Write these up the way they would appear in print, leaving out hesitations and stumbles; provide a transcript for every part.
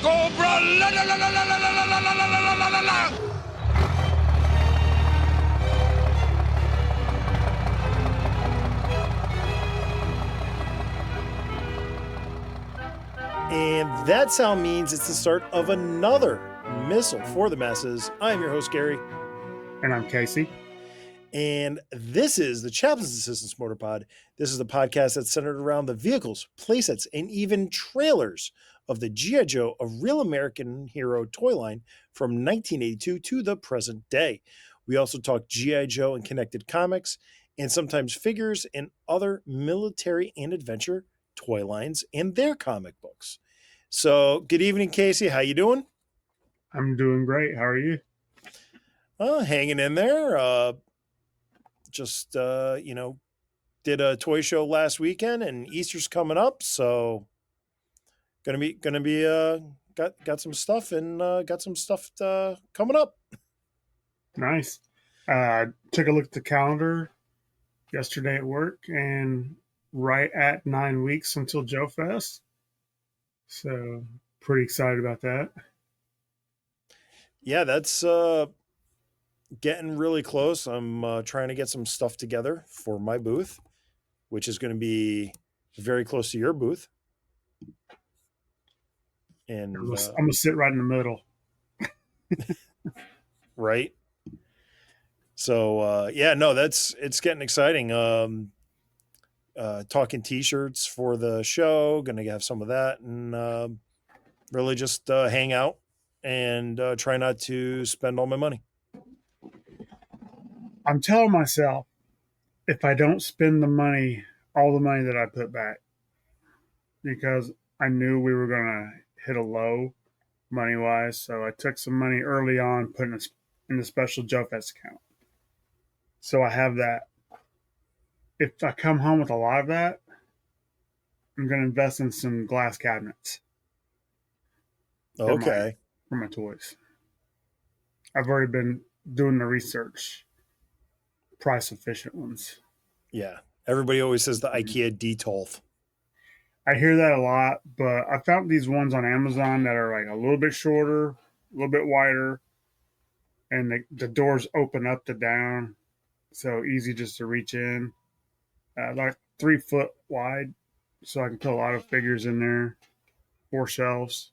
Cobra! La la la la la la la la la la la la la! And that sound means it's the start of another Missal for the Masses. I'm your host, Gary. And I'm Casey. And this is the Chaplain's Assistance Motor Pod. This is the podcast that's centered around the vehicles, playsets, and even trailers of the G.I. Joe, a real American hero toy line from 1982 to the present day. We also talk G.I. Joe and connected comics, and sometimes figures and other military and adventure toy lines and their comic books. So, good evening, Casey. How you doing? I'm doing great. How are you? Hanging in there. Did a toy show last weekend, and Easter's coming up, so gonna be got some stuff and got some stuff coming up. Nice. Took a look at the calendar yesterday at work, and right at 9 weeks until Joe Fest. So pretty excited about that. Yeah, that's getting really close. I'm trying to get some stuff together for my booth, which is going to be very close to your booth. And I'm gonna sit right in the middle. Right. So it's getting exciting. Talking t-shirts for the show, gonna have some of that, and really just hang out and try not to spend all my money. I'm telling myself, if I don't spend all the money that I put back, because I knew we were gonna hit a low money wise, so I took some money early on, put it in the special Joe Fest account. So I have that. If I come home with a lot of that, I'm going to invest in some glass cabinets. Okay. For my toys. I've already been doing the research. Price efficient ones. Yeah. Everybody always says the IKEA D12. I hear that a lot, but I found these ones on Amazon that are like a little bit shorter, a little bit wider, and the doors open up to down, so easy just to reach in. Like 3 foot wide, so I can put a lot of figures in there, 4 shelves.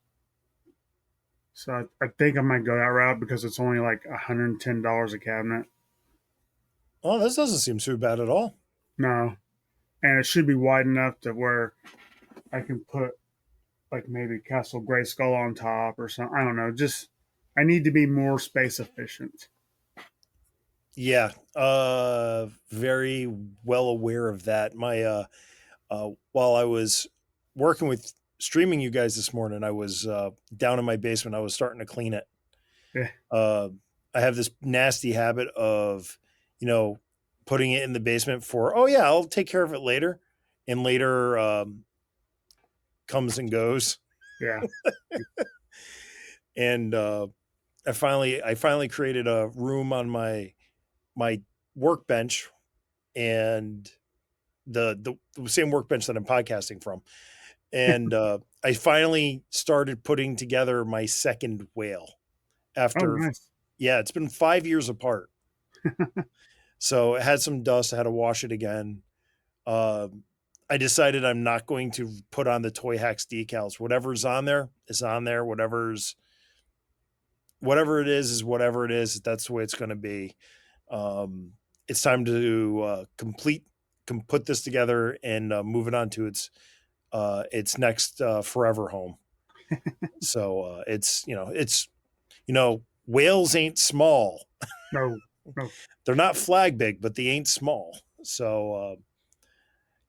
So I think I might go that route because it's only like $110 a cabinet. Oh, this doesn't seem too bad at all. No. And it should be wide enough to where I can put like maybe Castle Grayskull on top or something. I don't know. Just I need to be more space efficient. Yeah. Very well aware of that. My while I was working with streaming you guys this morning, I was down in my basement. I was starting to clean it. Yeah. I have this nasty habit of, putting it in the basement for, I'll take care of it later. And later comes and goes. Yeah. And I finally created a room on my workbench, and the same workbench that I'm podcasting from. And I finally started putting together my second whale after, nice. Yeah, it's been 5 years apart. So it had some dust. I had to wash it again. I decided I'm not going to put on the Toy Hacks decals. Whatever's on there is on there. Whatever it is whatever it is. That's the way it's going to be. It's time to put this together and move it on to its next forever home. So whales ain't small. No. They're not flag big, but they ain't small. So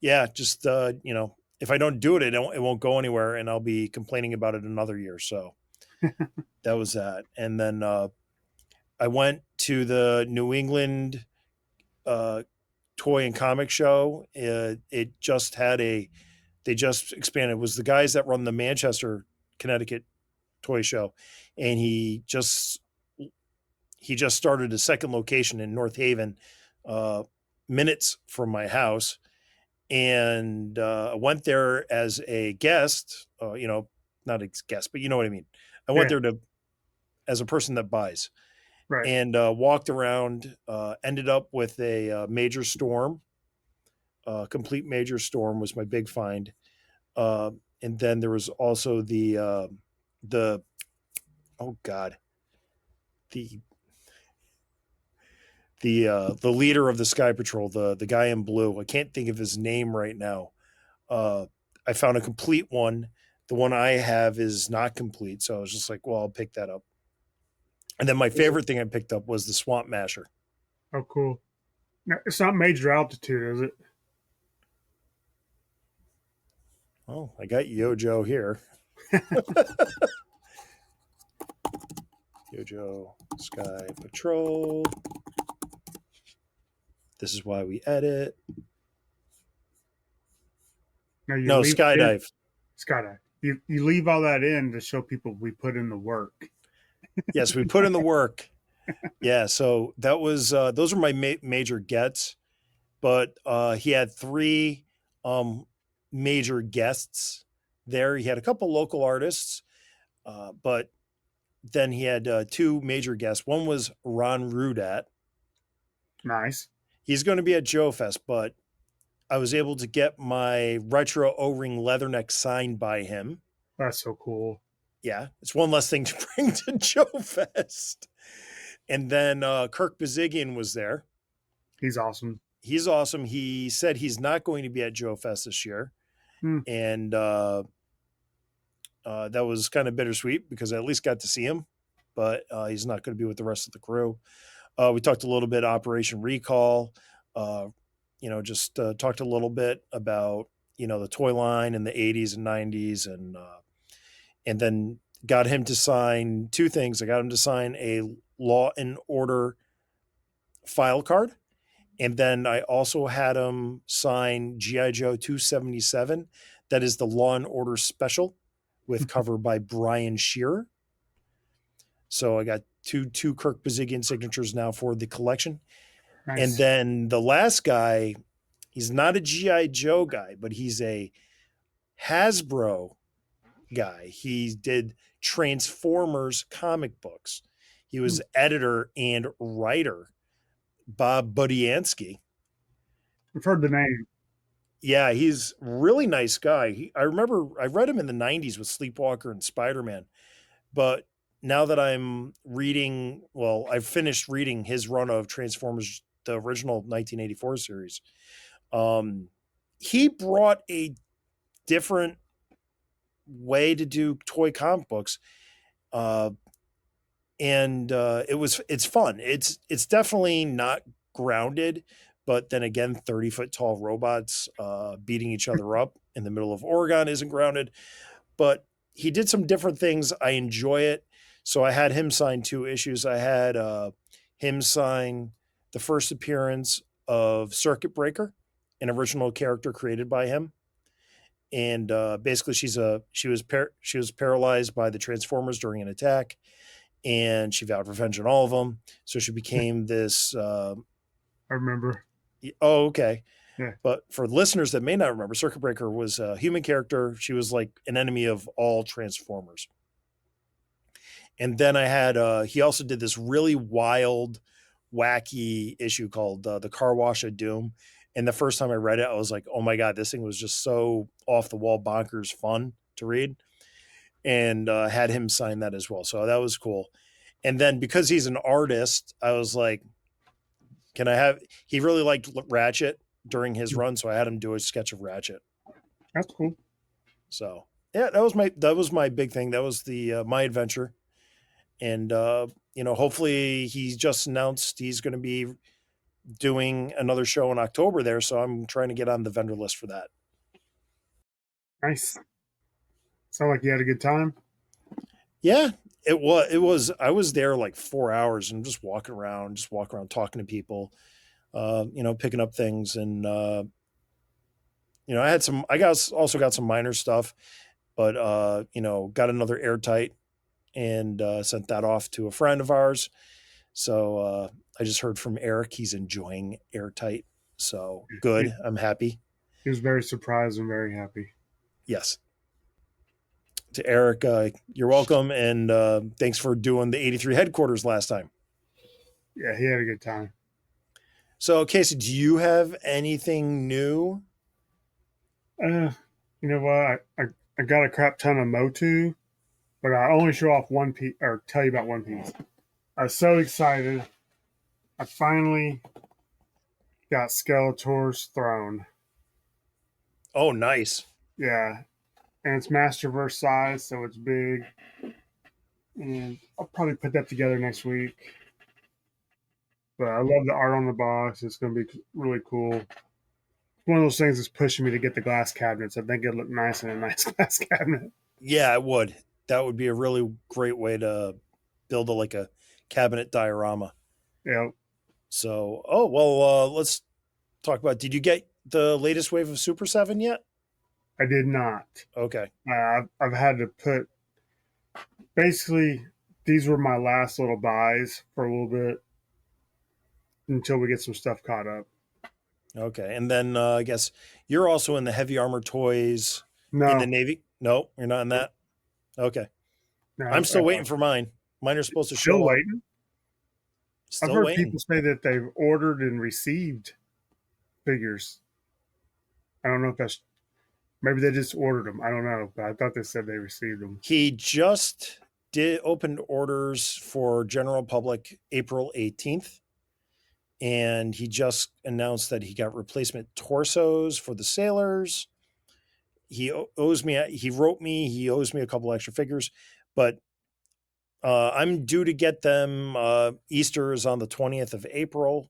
just if I don't do it, it won't go anywhere, and I'll be complaining about it another year. So that was that. And then I went to the New England toy and comic show. They just expanded. It was the guys that run the Manchester, Connecticut toy show, and he just started a second location in North Haven, minutes from my house, and went there as a guest, not a guest, but you know what I mean. I went there to as a person that buys, Right. and walked around. Ended up with a major storm. Complete major storm was my big find. Uh, and then there was also the oh god, the the leader of the Sky Patrol, the guy in blue. I can't think of his name right now. I found a complete one. The one I have is not complete, so I was just like, well, I'll pick that up. And then my favorite thing I picked up was the Swamp Masher. Oh, cool. Now, it's not major altitude, is it? Oh, I got yojoe here. yojoe Sky Patrol. This is why we edit. No, you No, leave it in. skydive. Skydive. You leave all that in to show people we put in the work. Yes, we put in the work. Yeah, so that was those were my major gets, but he had three major guests there. He had a couple local artists, but then he had two major guests. One was Ron Rudat. Nice. He's going to be at Joe Fest, but I was able to get my retro O-ring leatherneck signed by him. That's so cool. Yeah, it's one less thing to bring to Joe Fest. And then Kirk Bazigian was there. He's awesome. He's awesome. He said he's not going to be at Joe Fest this year. And that was kind of bittersweet because I at least got to see him, but he's not going to be with the rest of the crew. We talked a little bit Operation Recall, just talked a little bit about, the toy line in the 80s and 90s and then got him to sign two things. I got him to sign a Law and Order file card. And then I also had him sign G.I. Joe 277. That is the Law and Order special with cover by Brian Shearer. So I got two Kirk Bazigian signatures now for the collection. Nice. And then the last guy, he's not a G.I. Joe guy, but he's a Hasbro guy. He did Transformers comic books. He was editor and writer. Bob Budiansky. I've heard the name. Yeah, he's a really nice guy. I remember I read him in the 90s with Sleepwalker and Spider-Man. But now that I'm reading, I've finished reading his run of Transformers, the original 1984 series. He brought a different way to do toy comic books. And it's fun. It's definitely not grounded, but then again, 30-foot tall robots beating each other up in the middle of Oregon isn't grounded. But he did some different things. I enjoy it. So I had him sign two issues. I had him sign the first appearance of Circuit Breaker, an original character created by him. And basically, she was paralyzed by the Transformers during an attack. And she vowed revenge on all of them. So she became this. I remember. Oh, okay. Yeah. But for listeners that may not remember, Circuit Breaker was a human character. She was like an enemy of all Transformers. And then I had, he also did this really wild, wacky issue called The Car Wash of Doom. And the first time I read it, I was like, oh my God, this thing was just so off the wall, bonkers fun to read. And had him sign that as well. So that was cool. And then because he's an artist, I was like, he really liked Ratchet during his run. So I had him do a sketch of Ratchet. That's cool. So yeah, that was my big thing. That was my adventure. And, hopefully he just announced he's going to be doing another show in October there. So I'm trying to get on the vendor list for that. Nice. Sound like you had a good time? Yeah, it was. I was there like 4 hours and just walking around talking to people, picking up things. And, I also got some minor stuff, but, got another Airtight and sent that off to a friend of ours. So I just heard from Eric. He's enjoying Airtight. So good. I'm happy. He was very surprised and very happy. Yes. To Eric, you're welcome, and thanks for doing the 83 headquarters last time. Yeah, he had a good time. So, Casey, do you have anything new? You know what? I got a crap ton of Motu, but I only show off one piece or tell you about one piece. I was so excited. I finally got Skeletor's throne. Oh, nice. Yeah, and it's Masterverse size, so it's big. And I'll probably put that together next week. But I love the art on the box. It's going to be really cool. It's one of those things that's pushing me to get the glass cabinets. I think it'd look nice in a nice glass cabinet. Yeah, it would. That would be a really great way to build a cabinet diorama. Yeah, So, let's talk about. Did you get the latest wave of Super 7 yet? I did not. Okay. I've had to put basically these were my last little buys for a little bit until we get some stuff caught up. Okay. And then I guess you're also in the heavy armor toys in No, the Navy. No, you're not in that. Okay. no, I'm still waiting for mine. Mine are supposed to still show up. waiting. I've Still heard waiting. people say that they've ordered and received figures. I don't know if that's maybe they just ordered them. I don't know, but I thought they said they received them. He just did opened orders for general public April 18th. And he just announced that he got replacement torsos for the sailors. He owes me, he wrote me, he owes me a couple extra figures, but I'm due to get them. Easter is on the 20th of April,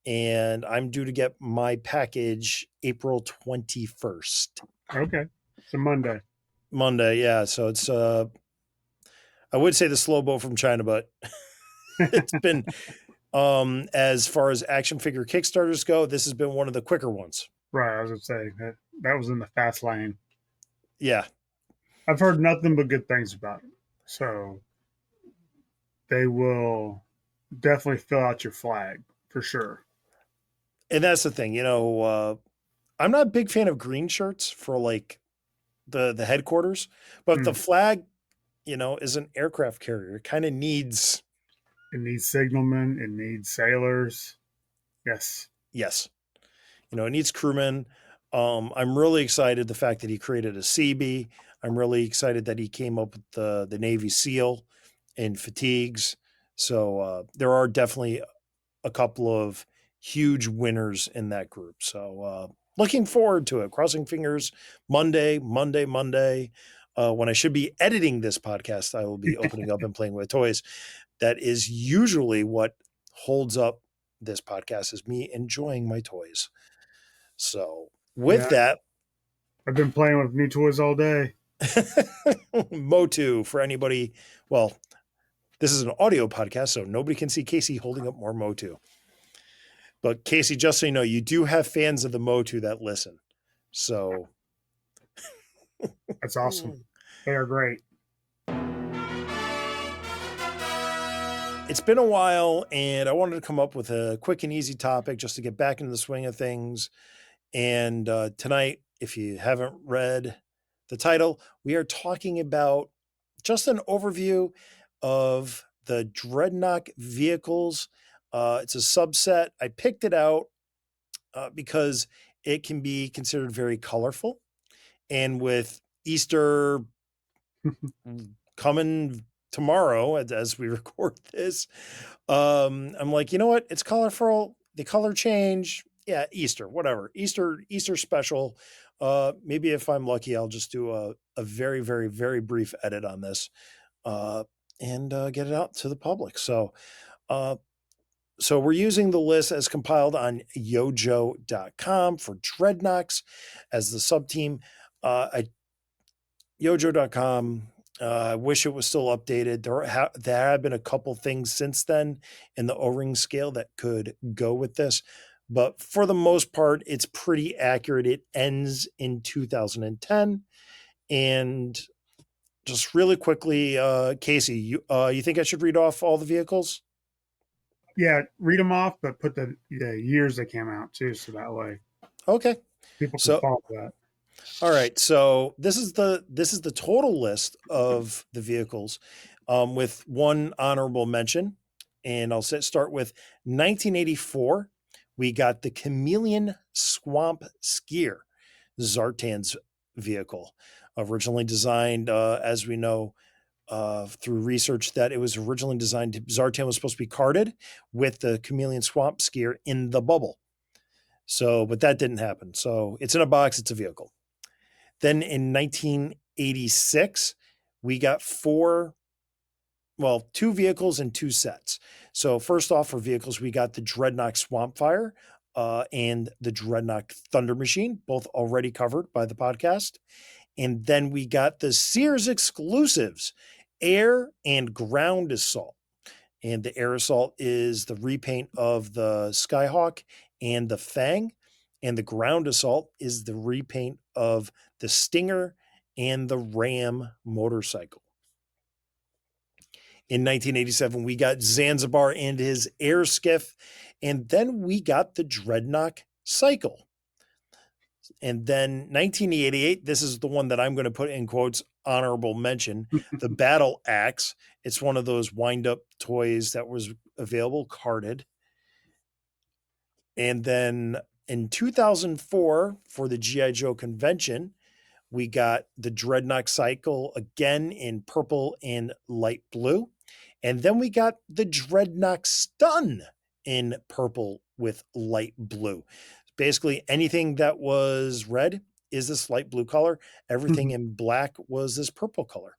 and I'm due to get my package April 21st. Okay, it's a Monday. Monday, yeah. So it's, I would say the slow boat from China, but it's been, as far as action figure Kickstarters go, this has been one of the quicker ones. Right, I was gonna say that was in the fast lane. Yeah. I've heard nothing but good things about it, so they will definitely fill out your flag for sure. And that's the thing, I'm not a big fan of green shirts for like the headquarters, but the flag, is an aircraft carrier. It kind of needs. It needs signalmen. It needs sailors. Yes. Yes. It needs crewmen. I'm really excited the fact that he created a CB. I'm really excited that he came up with the Navy SEAL and fatigues. So there are definitely a couple of huge winners in that group. So looking forward to it. Crossing fingers. Monday. When I should be editing this podcast, I will be opening up and playing with toys. That is usually what holds up this podcast, is me enjoying my toys. So with that, I've been playing with new toys all day. Motu for anybody. Well, this is an audio podcast, so nobody can see Casey holding up more Motu. But Casey, just so you know, you do have fans of the Motu that listen. So that's awesome. They are great. It's been a while, and I wanted to come up with a quick and easy topic just to get back into the swing of things. And tonight, if you haven't read the title, we are talking about just an overview of the Dreadnok Vehicles. It's a subset. I picked it out because it can be considered very colorful. And with Easter coming tomorrow, as we record this, I'm like, you know what? It's colorful. The color change. Yeah, Easter, whatever. Easter special. Maybe if I'm lucky, I'll just do a very, very, very brief edit on this and get it out to the public. So we're using the list as compiled on yojoe.com for Dreadnoks as the sub-team. yojoe.com. I wish it was still updated. There have been a couple things since then in the O-ring scale that could go with this. But for the most part, it's pretty accurate. It ends in 2010. And just really quickly, Casey, you think I should read off all the vehicles? Yeah, read them off, but put the years they came out too, so that way Okay. people can follow that. All right, so this is the total list of the vehicles, with one honorable mention, and I'll start with 1984. We got the Chameleon Swamp Skier, Zartan's vehicle, originally designed, as we know, through research, that it was originally designed Zartan was supposed to be carted with the Chameleon Swamp Skier in the bubble. So, but that didn't happen. So it's in a box. It's a vehicle. Then in 1986, we got two vehicles and two sets. So first off, for vehicles, we got the Dreadnok Swampfire and the Dreadnok Thunder Machine, both already covered by the podcast. And then we got the Sears exclusives, Air and Ground Assault. And the Air Assault is the repaint of the Skyhawk and the Fang. And the Ground Assault is the repaint of the Stinger and the Ram motorcycle. In 1987, we got Zanzibar and his air skiff. And then we got the Dreadnok Cycle. And then 1988, this is the one that I'm going to put in quotes, honorable mention, the Battle Axe. It's one of those wind-up toys that was available, carded. And then in 2004, for the G.I. Joe convention, we got the Dreadnok Cycle again in purple and light blue. And then we got the Dreadnok Stun in purple with light blue. Basically, anything that was red is this light blue color. Everything in black was this purple color.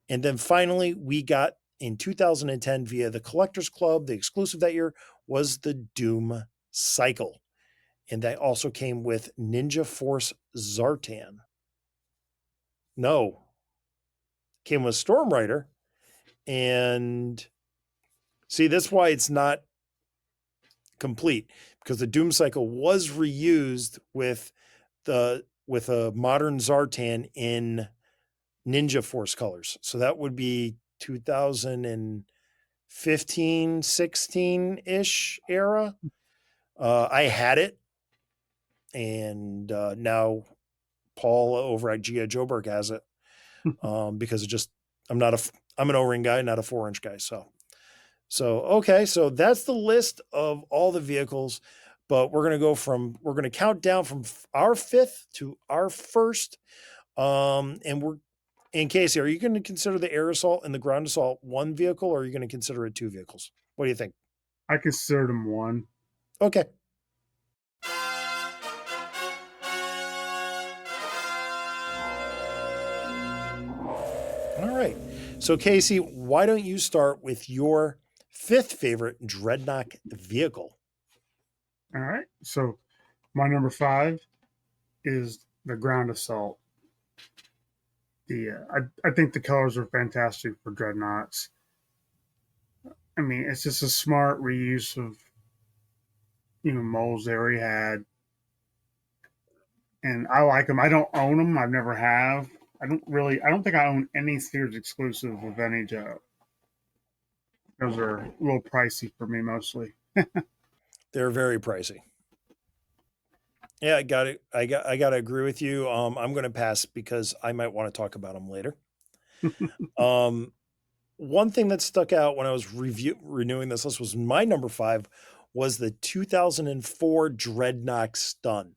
And then finally, we got in 2010 via the Collectors Club, the exclusive that year was the Doom Cycle. And that also came with Ninja Force Zartan. No, came with Storm Rider. And see, that's why it's not complete, because the Doom Cycle was reused with a modern Zartan in Ninja Force colors. So that would be 2015, 16-ish era. I had it, and now Paul over at Gia Joburg has it, because it just I'm an O-ring guy, not a 4-inch guy. So okay, so that's the list of all the vehicles, but we're going to count down from our fifth to our first. And Casey, are you going to consider the Air Assault and the Ground Assault one vehicle, or are you going to consider it two vehicles? What do you think? I considered them one. Okay. All right. So Casey, why don't you start with your fifth favorite Dreadnok vehicle? All right. So my number 5 is the Ground Assault. I think the colors are fantastic for Dreadnoughts. I mean, it's just a smart reuse of molds they already had, and I like them. I don't own them. I've never have. I don't think I own any Sears exclusive of any Joe. Those are a little pricey for me mostly. They're very pricey. Yeah, I got it. I got to agree with you. I'm going to pass because I might want to talk about them later. One thing that stuck out when I was renewing this list was my number 5 was the 2004 Dreadnok Stun.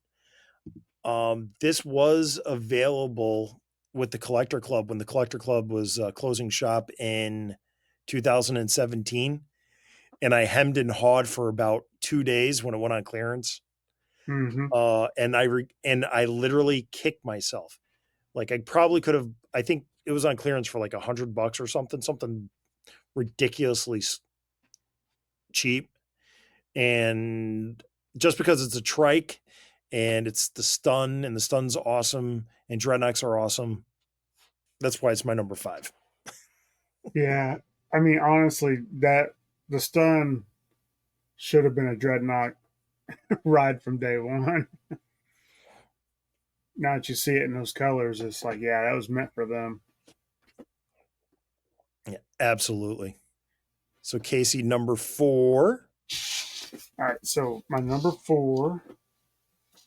This was available with the Collector Club when the Collector Club was closing shop in 2017, and I hemmed and hawed for about 2 days when it went on clearance. Mm-hmm. And I literally kicked myself. Like I probably could have. I think it was on clearance for like $100 or something ridiculously cheap. And just because it's a trike and it's the Stun, and the Stun's awesome, and Dreadnoks are awesome, that's why it's my number 5. Yeah, I mean, honestly, the Stun should have been a Dreadnought ride from day one. Now that you see it in those colors, it's like, yeah, that was meant for them. Yeah, absolutely. So Casey, number 4. All right, so my number 4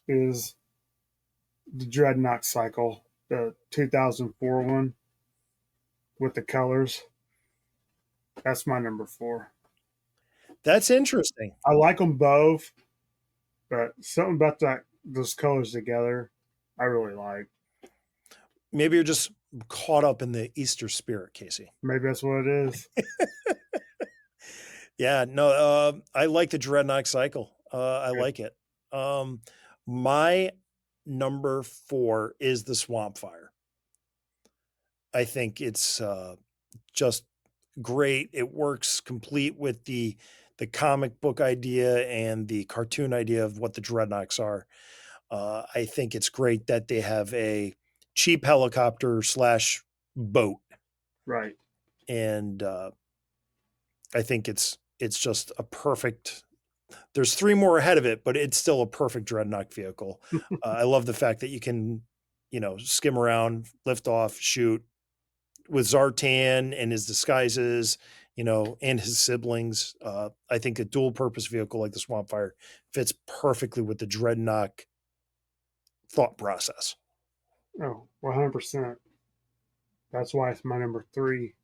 is the Dreadnok Cycle, the 2004 one with the colors. That's my number 4. That's interesting. I like them both, but something about that those colors together, I really like. Maybe you're just caught up in the Easter spirit, Casey. Maybe that's what it is. Yeah, no, I like the Dreadnok Cycle. I like it. My number 4 is the Swamp Fire. I think it's just great. It works complete with the comic book idea and the cartoon idea of what the Dreadnoks are. I think it's great that they have a cheap helicopter slash boat, Right. and I think it's just a perfect. There's 3 more ahead of it, but it's still a perfect Dreadnok vehicle. I love the fact that you can, skim around, lift off, shoot with Zartan and his disguises, and his siblings. I think a dual purpose vehicle like the Swamp Fire fits perfectly with the Dreadnok thought process. Oh, 100%. That's why it's my number 3.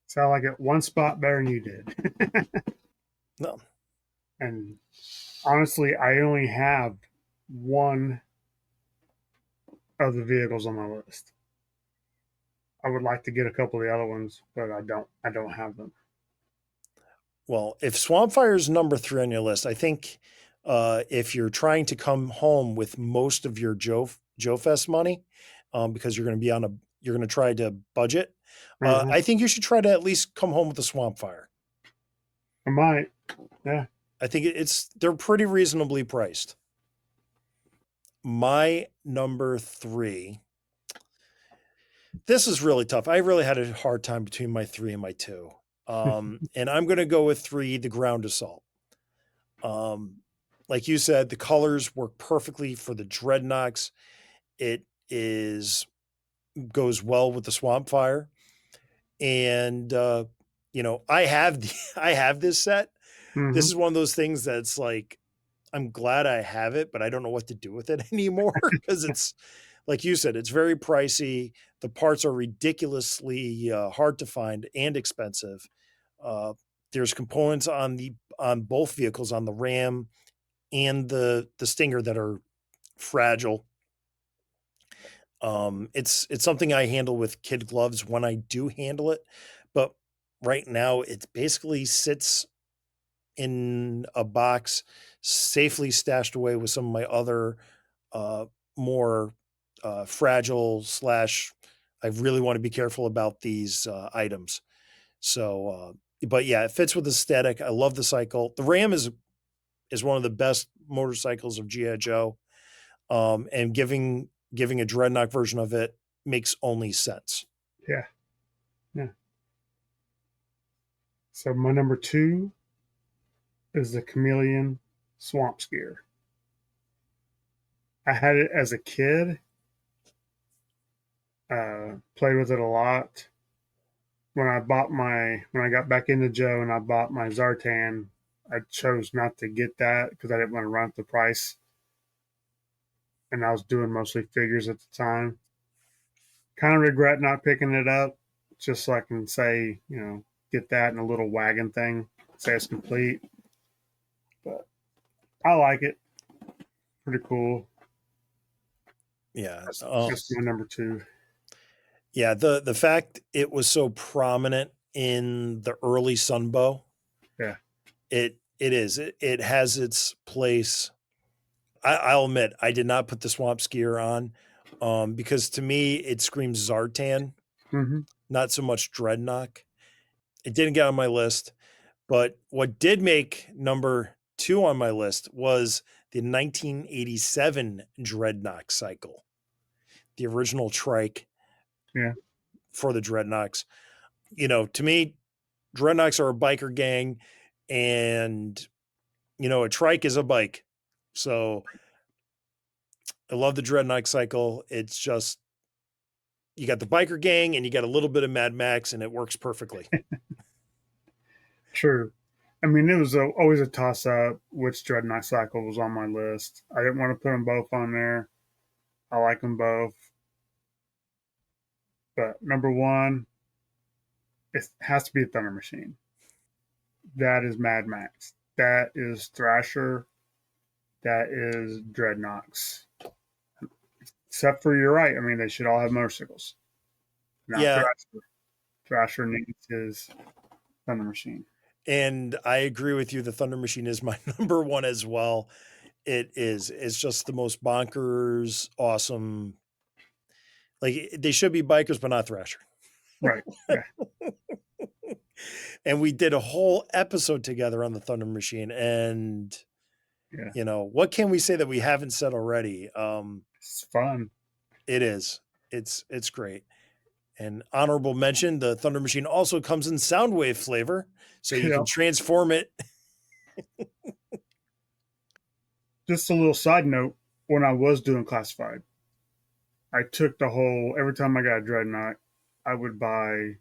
So I like it one spot better than you did. No, And honestly, I only have one of the vehicles on my list. I would like to get a couple of the other ones, but I don't. I don't have them. well, if Swamp Fire is number 3 on your list, I think if you're trying to come home with most of your Joe Fest money, because you're going to be you're going to try to budget, Mhm. I think you should try to at least come home with the Swamp Fire. I might. Yeah. I think they're pretty reasonably priced. My number 3. This is really tough. I really had a hard time between my 3 and my 2. And I'm going to go with 3, the Ground Assault. Like you said, the colors work perfectly for the Dreadnoks. It goes well with the Swamp Fire. And I have I have this set. This Hmm. is one of those things that's like, I'm glad I have it, but I don't know what to do with it anymore because it's like you said, it's very pricey. The parts are ridiculously hard to find and expensive. There's components on both vehicles, on the Ram and the Stinger, that are fragile. It's something I handle with kid gloves when I do handle it, but right now it basically sits in a box, safely stashed away with some of my other more fragile slash. I really want to be careful about these items. So, but yeah, it fits with aesthetic. I love the cycle. The Ram is one of the best motorcycles of GI Joe, and giving a Dreadnok version of it makes only sense. Yeah. Yeah. So my number 2 is the Chameleon Swamp Skier. I had it as a kid. Played with it a lot. When I got back into Joe and I bought my Zartan, I chose not to get that because I didn't want to run up the price, and I was doing mostly figures at the time. Kind of regret not picking it up, just so I can say, get that in a little wagon thing, say it's complete. But I like it. Pretty cool. Yeah. That's my number 2. Yeah, the fact it was so prominent in the early Sunbow, Yeah. it has its place. I'll admit I did not put the Swamp Skier on, because to me it screams Zartan, Hmm. not so much Dreadnok. It didn't get on my list, but what did make number 2 on my list was the 1987 Dreadnok cycle, the original trike Yeah. for the Dreadnoks. To me, Dreadnoks are a biker gang, and a trike is a bike. So I love the Dreadnok cycle. It's just, you got the biker gang and you got a little bit of Mad Max, and it works perfectly. True. I mean, it was always a toss up which Dreadnought cycle was on my list. I didn't want to put them both on there. I like them both. But number one, it has to be a Thunder Machine. That is Mad Max. That is Thrasher. That is Dreadnoks. Except for you're right. I mean, they should all have motorcycles. Not Yeah, Thrasher. Thrasher needs his Thunder Machine. and I agree with you. The Thunder Machine is my number one as well. It is. It's just the most bonkers, awesome. Like they should be bikers, but not Thrasher. Right. Yeah. And we did a whole episode together on the Thunder Machine. And Yeah. what can we say that we haven't said already? It's fun. It is. It's great. And honorable mention, the Thunder Machine also comes in Soundwave flavor, so you Yeah. can transform it. Just a little side note, when I was doing classified, I took the whole every time I got a Dreadnought, I would buy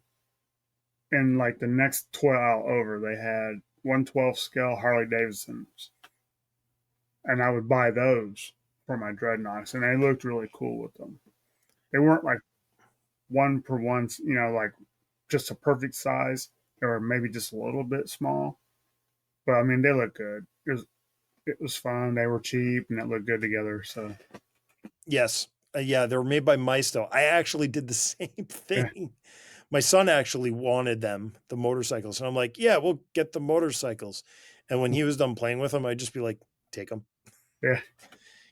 in like the next 12 over, they had 112 scale Harley Davidsons. And I would buy those for my Dreadnoughts, and they looked really cool with them. They weren't like one per one, like just a perfect size. They were maybe just a little bit small. But I mean, they look good. It was fun. They were cheap and it looked good together. So Yes. Yeah, they were made by Maisto. I actually did the same thing. yeah, My son actually wanted them, the motorcycles. And I'm like, yeah, we'll get the motorcycles. And when he was done playing with them, I'd just be like, take them. yeah,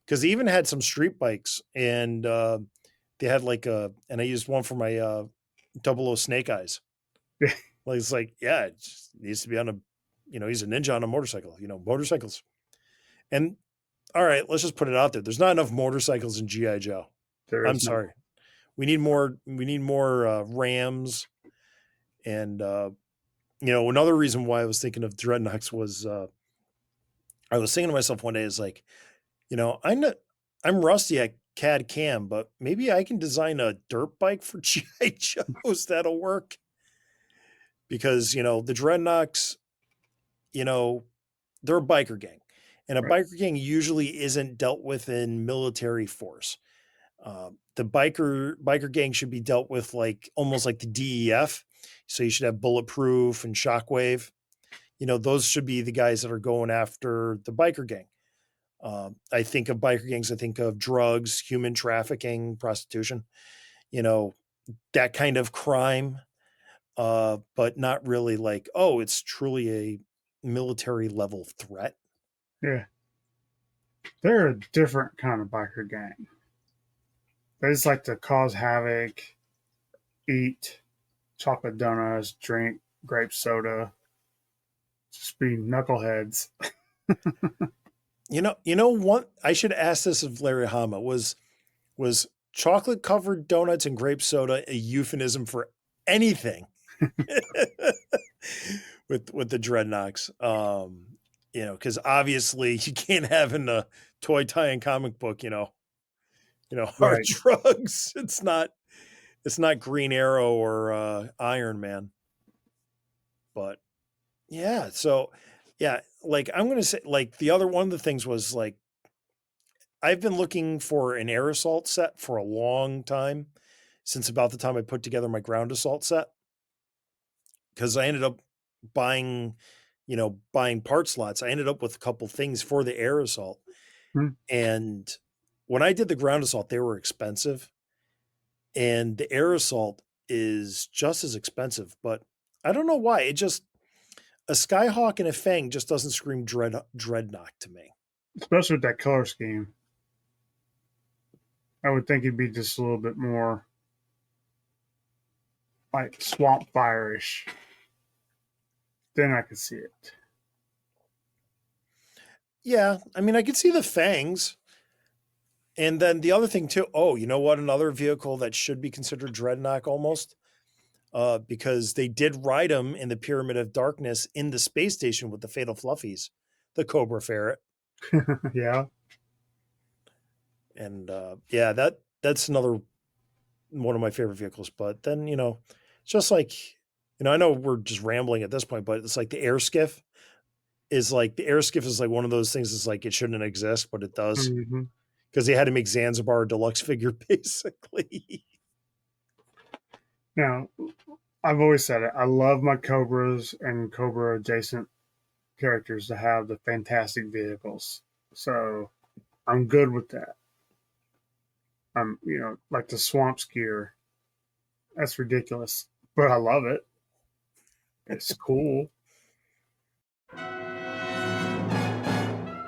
Because they even had some street bikes. And they had and I used one for my 00 Snake Eyes. yeah. Like, it's like, yeah, it just needs to be on he's a ninja on a motorcycle, motorcycles. And all right, let's just put it out there. There's not enough motorcycles in G.I. Joe. There I'm is no. sorry. We need more Rams. And, another reason why I was thinking of Dreadnoks was I was thinking to myself one day is like, I'm rusty at CAD CAM, but maybe I can design a dirt bike for G.I. Joes that'll work. Because, the Dreadnoks, they're a biker gang. And a Right. biker gang usually isn't dealt with in military force. The biker gang should be dealt with almost like the DEF. So you should have Bulletproof and Shockwave. Those should be the guys that are going after the biker gang. I think of biker gangs. I think of drugs, human trafficking, prostitution, that kind of crime. But not really it's truly a military level threat. Yeah. They're a different kind of biker gang. They just like to cause havoc, eat chocolate donuts, drink grape soda, just be knuckleheads. What I should ask this of Larry Hama was chocolate covered donuts and grape soda a euphemism for anything with the Dreadnoks? Because obviously you can't have in a toy tie-in comic book, hard Right. drugs. It's not Green Arrow or Iron Man. But yeah, so yeah, I'm gonna say the other one of the things was I've been looking for an air assault set for a long time, since about the time I put together my ground assault set. Because I ended up buying part slots. I ended up with a couple things for the air assault. Hmm. And when I did the ground assault, they were expensive. And the air assault is just as expensive, but I don't know why. A Skyhawk and a Fang just doesn't scream Dreadnok to me. Especially with that color scheme. I would think it'd be just a little bit more like swamp fire-ish. Then I could see it. Yeah, I mean, I could see the Fangs. And then the other thing too, you know what? Another vehicle that should be considered Dreadnok almost, because they did ride them in the Pyramid of Darkness in the space station with the Fatal Fluffies, the Cobra Ferret. Yeah. And yeah, that's another one of my favorite vehicles. But then, it's just I know we're just rambling at this point, but it's like the air skiff, is like the air skiff is like one of those things that's like it shouldn't exist, but it does Mm-hmm. because they had to make Zanzibar a deluxe figure basically. Now, I've always said it. I love my Cobras and Cobra adjacent characters to have the fantastic vehicles. So I'm good with that. Like the swamp skier. That's ridiculous, but I love it. It's cool.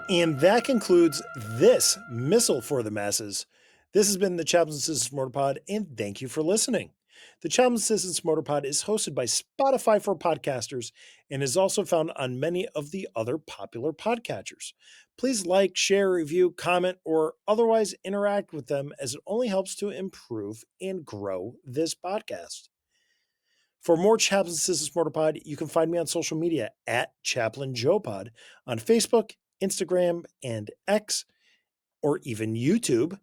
And that concludes this Missile for the Masses. This has been the Chaplain Assistance Motor Pod, and thank you for listening. The Chaplain Assistance Motor Pod is hosted by Spotify for podcasters and is also found on many of the other popular podcatchers. Please like, share, review, comment, or otherwise interact with them as it only helps to improve and grow this podcast. For more Chaplain Assistance Motor Pod, you can find me on social media at Chaplain Joe Pod on Facebook, Instagram, and X, or even YouTube.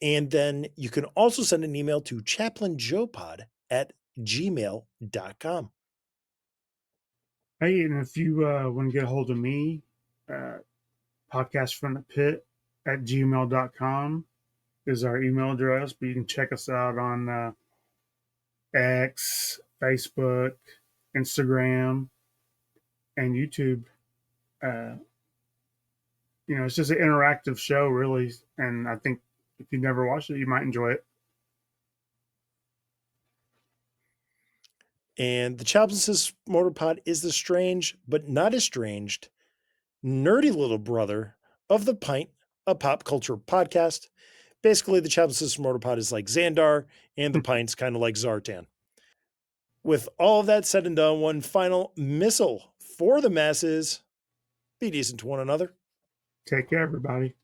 And then you can also send an email to chaplainjoepod@gmail.com. Hey, and if you want to get a hold of me, podcast from the pit at gmail.com is our email address. But you can check us out on X, Facebook, Instagram, and YouTube. It's just an interactive show, really. And I think if you've never watched it, you might enjoy it. And the Chaplain Assistance Motor Pod is the strange, but not estranged, nerdy little brother of The Pint, a pop culture podcast. Basically, the Chaplain Assistance Motor Pod is like Xandar, and The Pint's kind of like Zartan. With all of that said and done, one final missile for the masses. Be decent to one another. Take care, everybody.